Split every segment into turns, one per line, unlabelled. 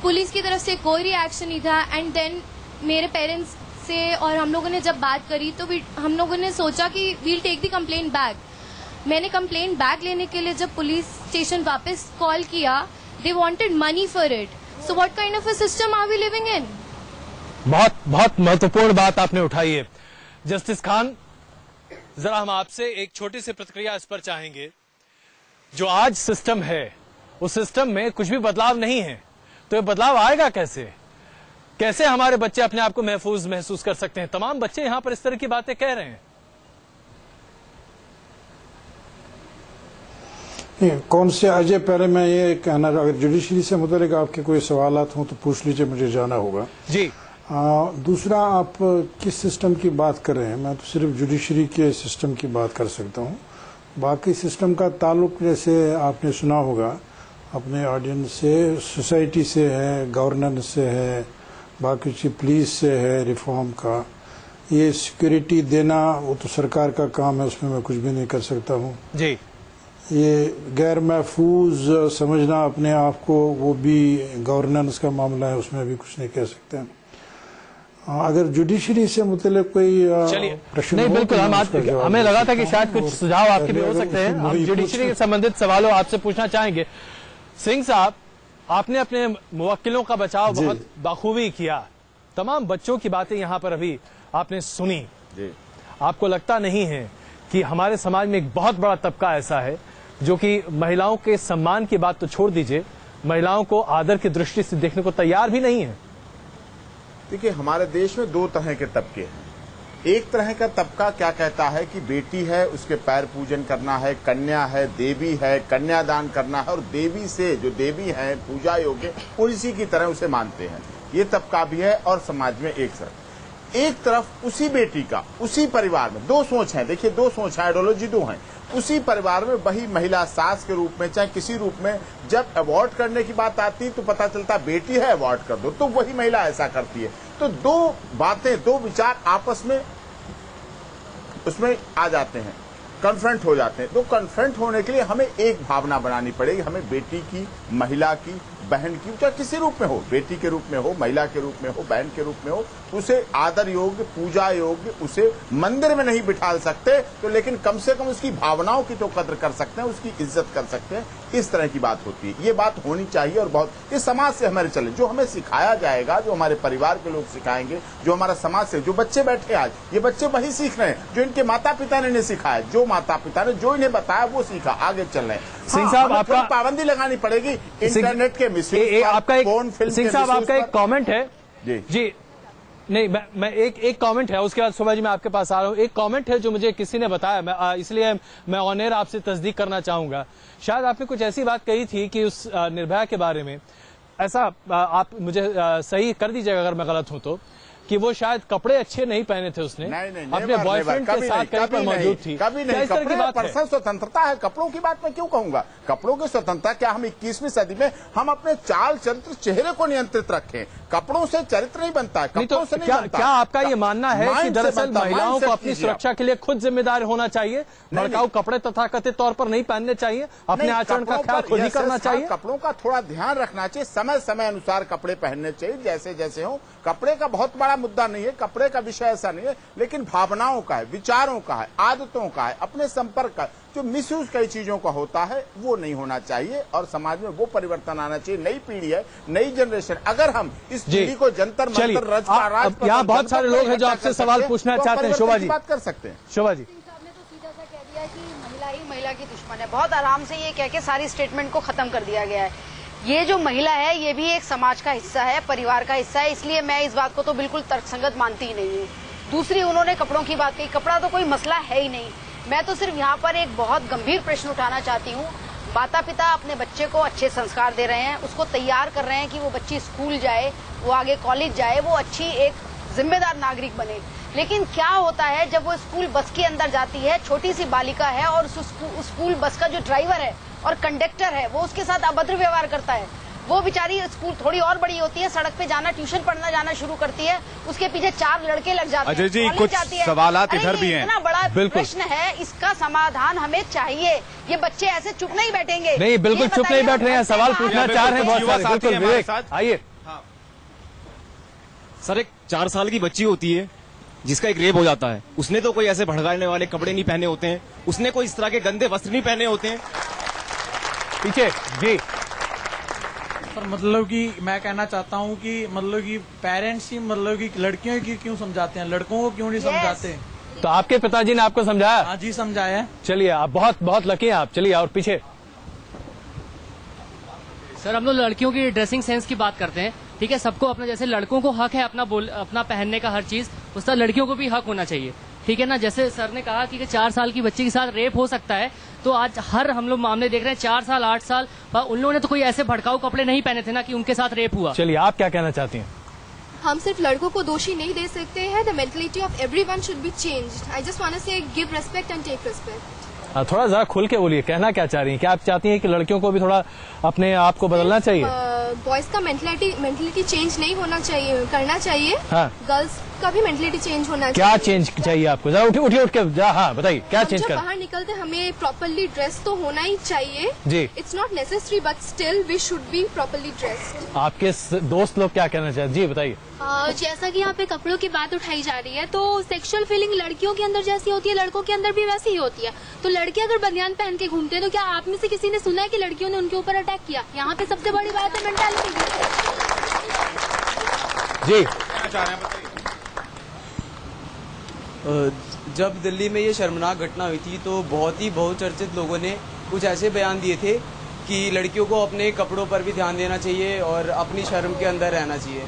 Police की तरफ से कोई रिएक्शन नहीं था। एंड देन मेरे पेरेंट्स से और हम लोगों ने जब बात करी तो हम लोगों ने सोचा कि we'll take the complaint back. मैंने कंप्लेंट बैक लेने के लिए जब पुलिस स्टेशन वापस कॉल किया, they wanted money for it. So what kind of a system are we living in?
बहुत महत्वपूर्ण बात आपने उठाई है जस्टिस खान। जरा हम आपसे एक छोटी सी प्रतिक्रिया इस पर चाहेंगे। जो आज सिस्टम है उस सिस्टम में कुछ भी बदलाव नहीं है, तो ये बदलाव आएगा कैसे? कैसे हमारे बच्चे अपने आप को महफूज महसूस कर सकते हैं? तमाम बच्चे यहां पर इस तरह की बातें कह रहे हैं।
कौन से अजय, पहले मैं ये कहना, अगर जुडिशरी से मुतालिक आपके कोई सवालात हों तो पूछ लीजिए, मुझे जाना होगा
जी।
दूसरा, आप किस सिस्टम की बात कर रहे हैं? मैं तो सिर्फ जुडिशरी के सिस्टम की बात कर सकता हूँ। बाकी सिस्टम का ताल्लुक, जैसे आपने सुना होगा अपने ऑडियंस से, सोसाइटी से है, गवर्नेंस से है, बाकी चीज पुलिस से है, रिफॉर्म का। ये सिक्योरिटी देना वो तो सरकार का काम है, उसमें मैं कुछ भी नहीं कर सकता हूँ
जी।
ये गैर महफूज समझना अपने आप को, वो भी गवर्नेंस का मामला है, उसमें भी कुछ नहीं कह सकते हैं। अगर जुडिशरी से मुतल्लिक कोई प्रश्न
नहीं, बिल्कुल हमें लगा था कि शायद कुछ सुझाव आपके भी हो सकते हैं। हम जुडिशरी के संबंधित सवालों आपसे पूछना चाहेंगे। सिंह साहब, आपने अपने मुवक्किलों का बचाव बहुत बखूबी किया। तमाम बच्चों की बातें यहाँ पर अभी आपने सुनी जी। आपको लगता नहीं है कि हमारे समाज में एक बहुत बड़ा तबका ऐसा है जो कि महिलाओं के सम्मान की बात तो छोड़ दीजिए, महिलाओं को आदर की दृष्टि से देखने को तैयार भी नहीं है?
देखिए, हमारे देश में दो तरह के तबके हैं। एक तरह का तबका क्या कहता है कि बेटी है, उसके पैर पूजन करना है, कन्या है, देवी है, कन्यादान करना है, और देवी से जो देवी है पूजा योग्य, उसी की तरह उसे मानते हैं। ये तबका भी है। और समाज में एक तरफ उसी बेटी का उसी परिवार में दो सोच है। देखिए, दो सोच है, आइडियोलॉजी दो है। उसी परिवार में वही महिला सास के रूप में, चाहे किसी रूप में, जब अवॉर्ड करने की बात आती है तो पता चलता बेटी है, अवॉर्ड कर दो, तो वही महिला ऐसा करती है। तो दो बातें, दो विचार आपस में उसमें आ जाते हैं, कन्फ्रंट हो जाते हैं। तो कन्फ्रंट होने के लिए हमें एक भावना बनानी पड़ेगी। हमें बेटी की, महिला की, बहन की, चाहे किसी रूप में हो, बेटी के रूप में हो, महिला के रूप में हो, बहन के रूप में हो, उसे आदर योग्य, पूजा योग्य, उसे मंदिर में नहीं बिठा सकते तो लेकिन कम से कम उसकी भावनाओं की तो कद्र कर सकते हैं, उसकी इज्जत कर सकते हैं। इस तरह की बात होती है। ये बात होनी चाहिए। और बहुत इस समाज से हमारे चले, जो हमें सिखाया जाएगा, जो हमारे परिवार के लोग सिखाएंगे, जो हमारा समाज से, जो बच्चे बैठे आज, ये बच्चे वही सीख रहे हैं जो इनके माता पिता ने नहीं सिखाया। जो माता पिता ने जो इन्हें बताया वो सीखा, आगे चल रहे हैं।
सिंह साहब, आपका
पाबंदी लगानी पड़ेगी इंटरनेट के मिसयूज,
आपका एक सिंह साहब आपका एक कमेंट है जी। नहीं, मैं एक कमेंट है, उसके बाद शोभा जी मैं आपके पास आ रहा हूं। एक कमेंट है जो मुझे किसी ने बताया, इसलिए मैं ऑन एयर आपसे तस्दीक करना चाहूंगा। शायद आपने कुछ ऐसी बात कही थी कि उस निर्भया के बारे में, ऐसा आप मुझे सही कर दीजिएगा अगर मैं गलत हूं तो, कि वो शायद कपड़े अच्छे नहीं पहने थे उसने, अपने बॉयफ्रेंड के साथ कहीं पर मौजूद थी।
कभी नहीं, पर्सनल स्वतंत्रता है। कपड़ों की बात मैं क्यों कहूंगा? कपड़ों की स्वतंत्रता क्या हम 21वीं सदी में हम अपने चाल चरित्र, चेहरे को नियंत्रित रखें? कपड़ों से चरित्र नहीं बनता है, कपड़ों से नहीं बनता।
क्या आपका ये मानना है कि दरअसल महिलाओं को अपनी सुरक्षा के लिए खुद जिम्मेदार होना चाहिए, भड़काऊ कपड़े तथाकथित तौर पर नहीं पहनने चाहिए, अपने आचरण का ख्याल खुद ही करना चाहिए?
कपड़ों का थोड़ा ध्यान रखना चाहिए, समय समय अनुसार कपड़े पहनने चाहिए, जैसे जैसे हो। कपड़े का बहुत बड़ा मुद्दा नहीं है, कपड़े का विषय ऐसा नहीं है, लेकिन भावनाओं का है, विचारों का है, आदतों का है, अपने संपर्क का, जो मिसयूज कई चीजों का होता है वो नहीं होना चाहिए। और समाज में वो परिवर्तन आना चाहिए। नई पीढ़ी है, नई जनरेशन। अगर हम इस पीढ़ी को जंतर मंतर राज,
यहाँ बहुत सारे लोग हैं जो आपसे सवाल पूछना चाहते हैं। शोभा जी
बात कर सकते हैं।
शोभा जी,
महिला ही महिला की दुश्मन है, बहुत आराम से ये कह के सारी स्टेटमेंट को खत्म कर दिया गया है। ये जो महिला है ये भी एक समाज का हिस्सा है, परिवार का हिस्सा है, इसलिए मैं इस बात को तो बिल्कुल तर्कसंगत मानती ही नहीं हूँ। दूसरी, उन्होंने कपड़ों की बात कही, कपड़ा तो कोई मसला है ही नहीं। मैं तो सिर्फ यहाँ पर एक बहुत गंभीर प्रश्न उठाना चाहती हूँ। माता पिता अपने बच्चे को अच्छे संस्कार दे रहे हैं, उसको तैयार कर रहे हैं कि वो बच्ची स्कूल जाए, वो आगे कॉलेज जाए, वो अच्छी एक जिम्मेदार नागरिक बने। लेकिन क्या होता है जब वो स्कूल बस के अंदर जाती है, छोटी सी बालिका है, और उस स्कूल बस का जो ड्राइवर है और कंडक्टर है वो उसके साथ अभद्र व्यवहार करता है। वो बेचारी स्कूल थोड़ी और बड़ी होती है, सड़क पे जाना, ट्यूशन पढ़ना जाना शुरू करती है, उसके पीछे 4 लड़के लग जाते हैं।
अजय जी, कुछ सवालात इधर भी हैं।
इतना बड़ा प्रश्न है, इसका समाधान हमें चाहिए। ये बच्चे ऐसे चुप नहीं बैठेंगे।
नहीं, बिल्कुल चुप नहीं बैठ रहे हैं, सवाल पूछना चाह रहे हैं बहुत सारे। बिल्कुल विवेक, आइए।
सर, एक 4 साल की बच्ची होती है जिसका एक रेप हो जाता है, उसने तो कोई ऐसे भड़काने वाले कपड़े नहीं पहने होते हैं, उसने कोई इस तरह के गंदे वस्त्र नहीं पहने होते हैं।
पीछे जी
सर, मतलब कि मैं कहना चाहता हूँ कि मतलब कि पेरेंट्स ही मतलब कि लड़कियों की क्यों समझाते हैं, लड़कों को क्यों नहीं समझाते?
तो आपके पिताजी ने आपको समझाया?
हाँ जी, समझाया।
चलिए, आप बहुत बहुत लकी हैं आप। चलिए, और पीछे।
सर, हम लोग लड़कियों की ड्रेसिंग सेंस की बात करते हैं, ठीक है। सबको अपना, जैसे लड़कों को हक है अपना पहनने का हर चीज, उस तरह लड़कियों को भी हक होना चाहिए, ठीक है ना। जैसे सर ने कहा कि 4 साल की बच्ची के साथ रेप हो सकता है, तो आज हर हम लोग मामले देख रहे हैं 4 साल 8 साल, पर उन लोगों ने तो कोई ऐसे भड़काऊ कपड़े नहीं पहने थे ना कि उनके साथ रेप हुआ।
चलिए, आप क्या कहना चाहती हैं?
हम सिर्फ लड़कों को दोषी नहीं दे सकते हैं। The mentality of everyone should be changed. I just want to say give respect and take respect.
थोड़ा जरा खुल के बोलिए, कहना क्या चाह रही हैं? क्या आप चाहती हैं कि लड़कियों को भी थोड़ा अपने आप को बदलना चाहिए?
बॉयज का मेंटलिटी चेंज नहीं होना चाहिए, करना चाहिए।
हाँ।
गर्ल्स का भी मेंटलिटी चेंज होना चाहिए।
क्या चेंज चाहिए आपको? जरा उठ के हाँ बताइए, क्या चेंज कर?
बाहर निकलते हमें प्रॉपरली ड्रेस तो होना ही चाहिए
जी।
It's not necessary but still we should be properly dressed.
आपके दोस्त लोग क्या कहना चाहते? जी बताइए।
जैसा कि यहाँ पे कपड़ों की बात उठाई जा रही है, तो सेक्सुअल फीलिंग लड़कियों के अंदर जैसी होती है लड़कों के अंदर भी वैसी ही होती है। तो लड़के अगर बनियान पहन के घूमते हैं तो क्या आप में से किसी ने सुना है कि लड़कियों ने उनके ऊपर अटैक किया? यहाँ पे सबसे बड़ी बात है मेंटालिटी।
जी,
जब दिल्ली में ये शर्मनाक घटना हुई थी तो बहुत ही बहुचर्चित लोगों ने कुछ ऐसे बयान दिए थे कि लड़कियों को अपने कपड़ों पर भी ध्यान देना चाहिए और अपनी शर्म के अंदर रहना चाहिए।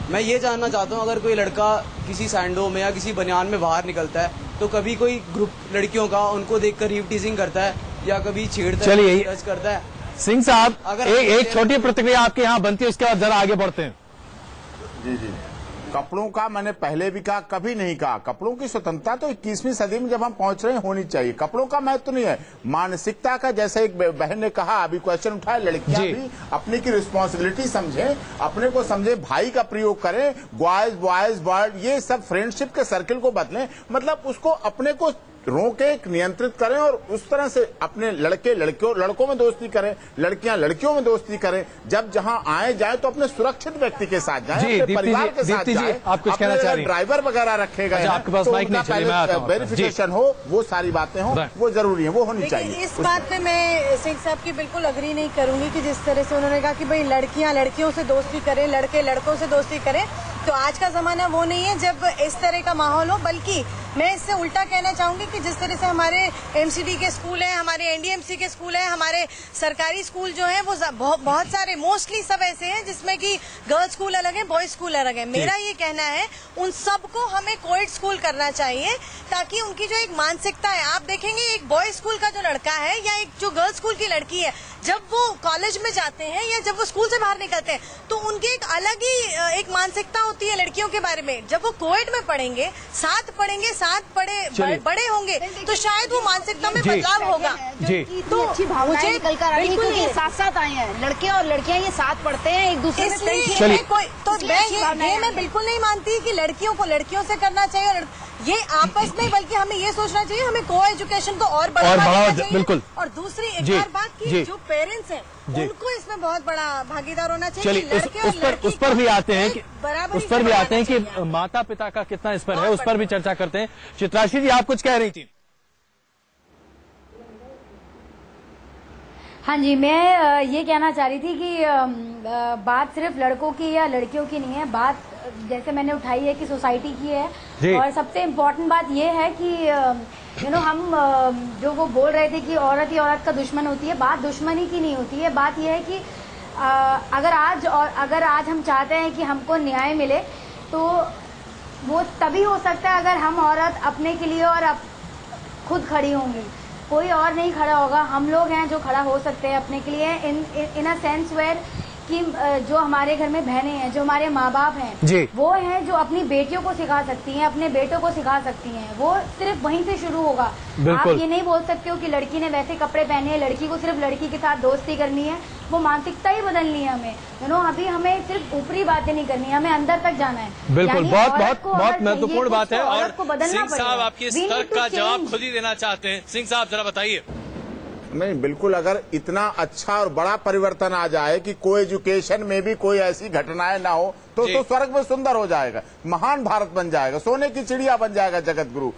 मैं ये जानना चाहता हूँ, अगर कोई लड़का किसी सैंडो में या किसी बनियान में बाहर निकलता है तो कभी कोई ग्रुप लड़कियों का उनको देखकर रीव टीजिंग करता है या कभी छेड़ता है, टच करता है?
सिंह साहब, एक छोटी प्रतिक्रिया आपके यहाँ बनती है, उसके बाद जरा आगे बढ़ते हैं।
जी। कपड़ों का मैंने पहले भी कहा, कभी नहीं कहा। कपड़ों की स्वतंत्रता तो 21वीं सदी में जब हम पहुंच रहे हैं होनी चाहिए। कपड़ों का महत्व तो नहीं है, मानसिकता का। जैसे एक बहन ने कहा, अभी क्वेश्चन उठाया, लड़कियां भी अपनी की रिस्पॉन्सिबिलिटी समझे, अपने को समझे, भाई का प्रयोग करें, बॉयज बॉयज ये सब फ्रेंडशिप के सर्किल को बदलें, मतलब उसको अपने को रोके, नियंत्रित करें और उस तरह से अपने लड़कों में दोस्ती करें, लड़कियां लड़कियों में दोस्ती करें। जब जहां आए जाए तो अपने सुरक्षित व्यक्ति के साथ जाए, अपने परिवार के साथ जाए।
आप कुछ कहना चाह रही हैं?
ड्राइवर वगैरह रखेगा,
आपके पास माइक नहीं, चलिए मैं आता हूं।
वेरिफिकेशन हो, वो सारी बातें हो, वो जरूरी है, वो होनी चाहिए।
इस बात पे मैं सिंह साहब की बिल्कुल अग्री नहीं करूंगी कि जिस तरह से उन्होंने कहा कि भाई लड़कियां लड़कियों से दोस्ती करें, लड़के लड़कों से दोस्ती करें। तो आज का जमाना वो नहीं है जब इस तरह का माहौल हो, बल्कि मैं इससे उल्टा कहना चाहूंगी कि जिस तरह से हमारे एमसीडी के स्कूल हैं, हमारे एनडीएमसी के स्कूल हैं, हमारे सरकारी स्कूल जो हैं वो बहुत सारे मोस्टली सब ऐसे हैं जिसमें कि गर्ल्स स्कूल अलग है, बॉयज स्कूल अलग है। मेरा ये कहना है उन सबको हमें कोएड स्कूल करना चाहिए ताकि उनकी जो एक मानसिकता है, आप देखेंगे एक बॉयज स्कूल का जो लड़का है या एक जो गर्ल्स स्कूल की लड़की है, जब वो कॉलेज में जाते हैं या जब वो स्कूल से बाहर निकलते हैं तो उनकी एक अलग ही एक मानसिकता होती है लड़कियों के बारे में। जब वो कोएड में पढ़ेंगे, साथ बड़े होंगे तो शायद वो मानसिकता में बदलाव होगा।
तो अच्छी भावनाएं निकल कर आई क्योंकि ये साथ साथ आए हैं, लड़के और लड़कियां ये साथ पढ़ते हैं, एक दूसरे में
मैं बिल्कुल नहीं मानती कि लड़कियों को लड़कियों से करना चाहिए, ये आपस में, बल्कि हमें ये सोचना चाहिए हमें को एजुकेशन को और बढ़ावा देना चाहिए। बिल्कुल। और दूसरी एक और बात की जो पेरेंट्स हैं उनको इसमें बहुत बड़ा भागीदार होना चाहिए।
चलिए, उस पर भी आते हैं कि माता पिता का कितना इस पर है, उस पर भी चर्चा करते हैं। चित्राशी जी, आप कुछ कह रही थी?
हाँ जी, मैं ये कहना चाह रही थी कि बात सिर्फ लड़कों की या लड़कियों की नहीं है, बात जैसे मैंने उठाई है कि सोसाइटी की है। और सबसे इम्पोर्टेंट बात ये है कि हम जो वो बोल रहे थे कि औरत ही औरत का दुश्मन होती है, बात दुश्मनी की नहीं होती है। बात यह है कि अगर आज हम चाहते हैं कि हमको न्याय मिले तो वो तभी हो सकता है अगर हम औरत अपने के लिए और खुद खड़ी होंगी, कोई और नहीं खड़ा होगा। हम लोग हैं जो खड़ा हो सकते हैं अपने के लिए इन अ सेंस वेयर कि जो हमारे घर में बहनें हैं, जो हमारे माँ बाप हैं, वो हैं जो अपनी बेटियों को सिखा सकती हैं, अपने बेटों को सिखा सकती हैं। वो सिर्फ वहीं से शुरू होगा। आप ये नहीं बोल सकते हो कि लड़की ने वैसे कपड़े पहने हैं, लड़की को सिर्फ लड़की के साथ दोस्ती करनी है, वो मानसिकता ही बदलनी है हमें। अभी हमें सिर्फ ऊपरी बातें नहीं करनी, हमें अंदर तक जाना है।
बिल्कुल, बहुत महत्वपूर्ण बात है। और
सिंह
साहब आपकी इस तर्क का जवाब खुद ही देना चाहते हैं। सिंह साहब जरा बताइए।
नहीं, बिल्कुल, अगर इतना अच्छा और बड़ा परिवर्तन आ जाए कि को एजुकेशन में भी कोई ऐसी घटनाएं ना हो तो स्वर्ग में सुंदर हो जाएगा, महान भारत बन जाएगा, सोने की चिड़िया बन जाएगा जगत गुरु।